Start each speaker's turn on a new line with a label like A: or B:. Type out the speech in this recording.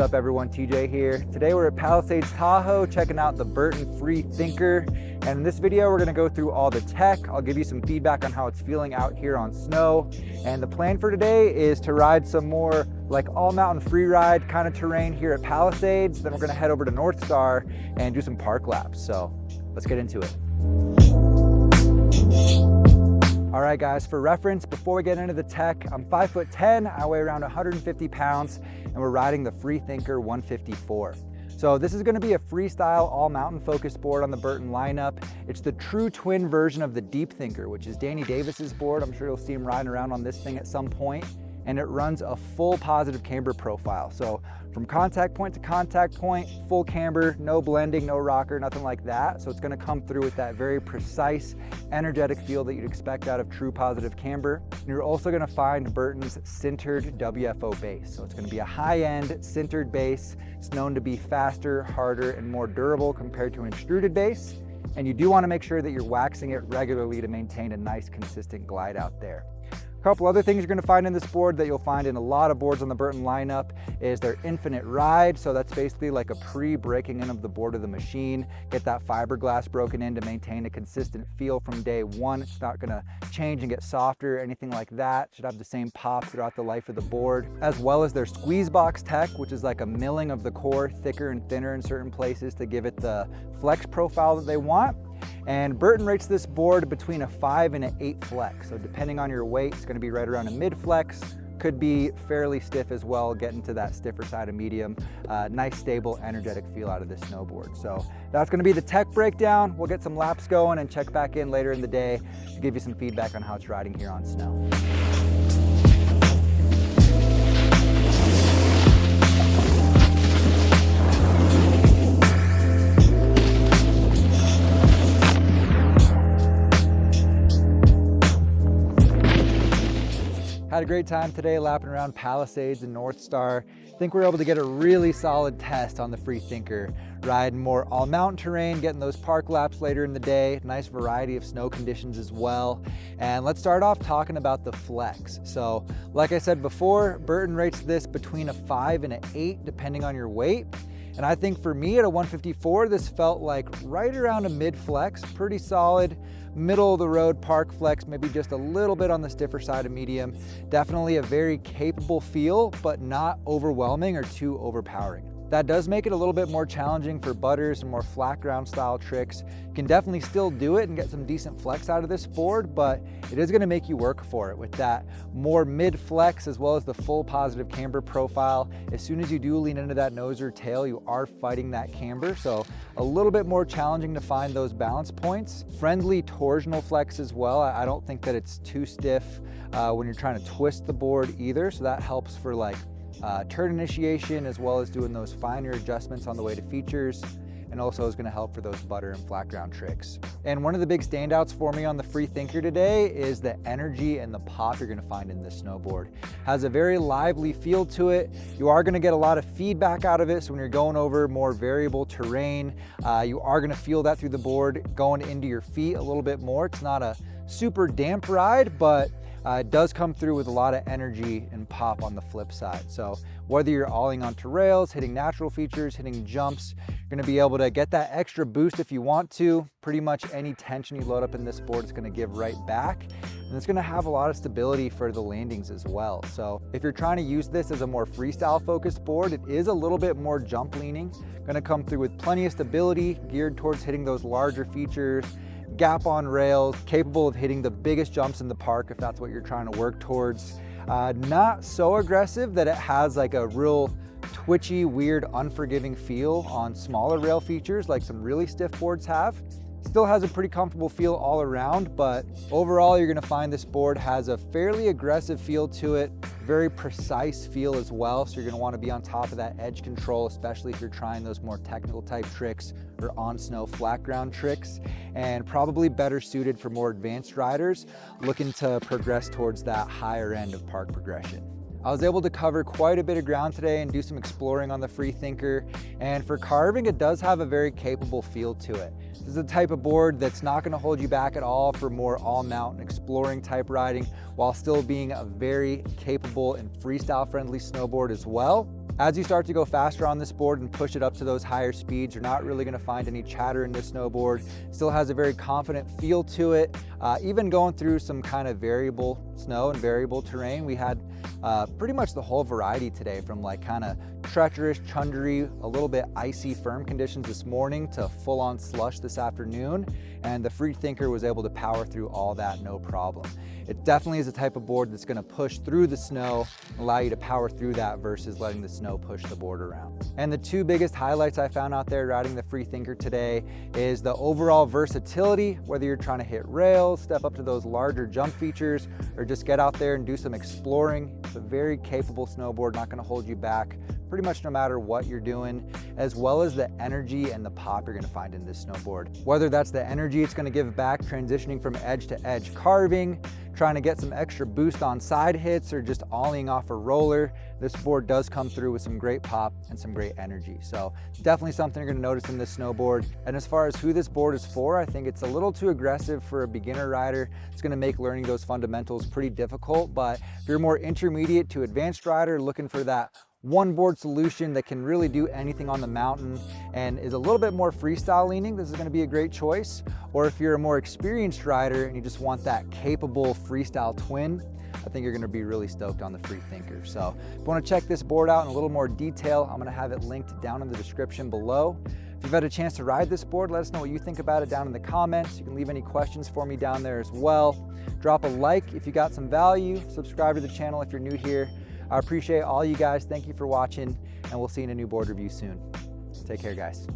A: up everyone, TJ here. Today we're at Palisades Tahoe checking out the Burton Free Thinker. And in this video we're going to go through all the tech. I'll give you some feedback on how it's feeling out here on snow. And the plan for today is to ride some more like all mountain free ride kind of terrain here at Palisades. Then we're going to head over to North Star and do some park laps. So let's get into it. All right guys, for reference, before we get into the tech, I'm 5'10", I weigh around 150 pounds, and we're riding the Free Thinker 154. So this is gonna be a freestyle all mountain focused board on the Burton lineup. It's the true twin version of the Deep Thinker, which is Danny Davis's board. I'm sure you'll see him riding around on this thing at some point. And it runs a full positive camber profile. So from contact point to contact point, full camber, no blending, no rocker, nothing like that. So it's gonna come through with that very precise, energetic feel that you'd expect out of true positive camber. And you're also gonna find Burton's sintered WFO base. So it's gonna be a high-end sintered base. It's known to be faster, harder, and more durable compared to an extruded base. And you do wanna make sure that you're waxing it regularly to maintain a nice, consistent glide out there. A couple other things you're going to find in this board that you'll find in a lot of boards on the Burton lineup is their infinite ride. So that's basically like a pre-breaking in of the board of the machine. Get that fiberglass broken in to maintain a consistent feel from day one. It's not going to change and get softer or anything like that. It should have the same pop throughout the life of the board, as well as their squeeze box tech, which is like a milling of the core thicker and thinner in certain places to give it the flex profile that they want. And Burton rates this board between a 5 and an 8 flex. So depending on your weight, it's gonna be right around a mid flex, could be fairly stiff as well, getting to that stiffer side of medium. Nice, stable, energetic feel out of this snowboard. So that's gonna be the tech breakdown. We'll get some laps going and check back in later in the day to give you some feedback on how it's riding here on snow. Had a great time today lapping around Palisades and North Star. I think we're able to get a really solid test on the Free Thinker, riding more all mountain terrain, getting those park laps later in the day, nice variety of snow conditions as well. And let's start off talking about the flex. So like I said before, Burton rates this between a 5 and an 8 depending on your weight. And I think for me at a 154, this felt like right around a mid flex, pretty solid, middle of the road park flex, maybe just a little bit on the stiffer side of medium. Definitely a very capable feel, but not overwhelming or too overpowering. That does make it a little bit more challenging for butters and more flat ground style tricks. You can definitely still do it and get some decent flex out of this board, but it is gonna make you work for it with that more mid flex as well as the full positive camber profile. As soon as you do lean into that nose or tail, you are fighting that camber. So a little bit more challenging to find those balance points. Friendly torsional flex as well. I don't think that it's too stiff when you're trying to twist the board either. So that helps for like turn initiation as well as doing those finer adjustments on the way to features, and also is going to help for those butter and flat ground tricks. And one of the big standouts for me on the Free Thinker today is the energy and the pop you're going to find in this snowboard. Has a very lively feel to it. You are going to get a lot of feedback out of it, so when you're going over more variable terrain, you are going to feel that through the board going into your feet a little bit more. It's not a super damp ride, but it does come through with a lot of energy and pop on the flip side. So whether you're alling onto rails, hitting natural features, hitting jumps, you're gonna be able to get that extra boost if you want to. Pretty much any tension you load up in this board is gonna give right back. And it's gonna have a lot of stability for the landings as well. So if you're trying to use this as a more freestyle focused board, it is a little bit more jump leaning. Gonna come through with plenty of stability, geared towards hitting those larger features, gap on rails, capable of hitting the biggest jumps in the park if that's what you're trying to work towards. Not so aggressive that it has like a real twitchy, weird, unforgiving feel on smaller rail features like some really stiff boards have. Still has a pretty comfortable feel all around, but overall you're gonna find this board has a fairly aggressive feel to it, very precise feel as well. So you're gonna wanna be on top of that edge control, especially if you're trying those more technical type tricks or on snow flat ground tricks, and probably better suited for more advanced riders looking to progress towards that higher end of park progression. I was able to cover quite a bit of ground today and do some exploring on the Free Thinker. And for carving, it does have a very capable feel to it. This is a type of board that's not going to hold you back at all for more all mountain exploring type riding, while still being a very capable and freestyle friendly snowboard as well. As you start to go faster on this board and push it up to those higher speeds, you're not really gonna find any chatter in this snowboard. Still has a very confident feel to it. Even going through some kind of variable snow and variable terrain, we had pretty much the whole variety today, from like kind of treacherous, chundery, a little bit icy, firm conditions this morning to full-on slush this afternoon. And the Free Thinker was able to power through all that no problem. It definitely is a type of board that's gonna push through the snow and allow you to power through that versus letting the snow push the board around. And the two biggest highlights I found out there riding the Free Thinker today is the overall versatility, whether you're trying to hit rails, step up to those larger jump features, or just get out there and do some exploring. It's a very capable snowboard, not gonna hold you back pretty much no matter what you're doing, as well as the energy and the pop you're gonna find in this snowboard. Whether that's the energy it's gonna give back, transitioning from edge to edge carving, trying to get some extra boost on side hits, or just ollieing off a roller, this board does come through with some great pop and some great energy. So definitely something you're gonna notice in this snowboard. And as far as who this board is for, I think it's a little too aggressive for a beginner rider. It's gonna make learning those fundamentals pretty difficult, but if you're a more intermediate to advanced rider looking for that one board solution that can really do anything on the mountain and is a little bit more freestyle leaning, this is going to be a great choice. Or if you're a more experienced rider and you just want that capable freestyle twin, I think you're going to be really stoked on the Free Thinker. So if you want to check this board out in a little more detail, I'm going to have it linked down in the description below. If you've had a chance to ride this board, let us know what you think about it down in the comments. You can leave any questions for me down there as well. Drop a like if you got some value. Subscribe to the channel if you're new here. I appreciate all you guys. Thank you for watching, and we'll see you in a new board review soon. Take care, guys.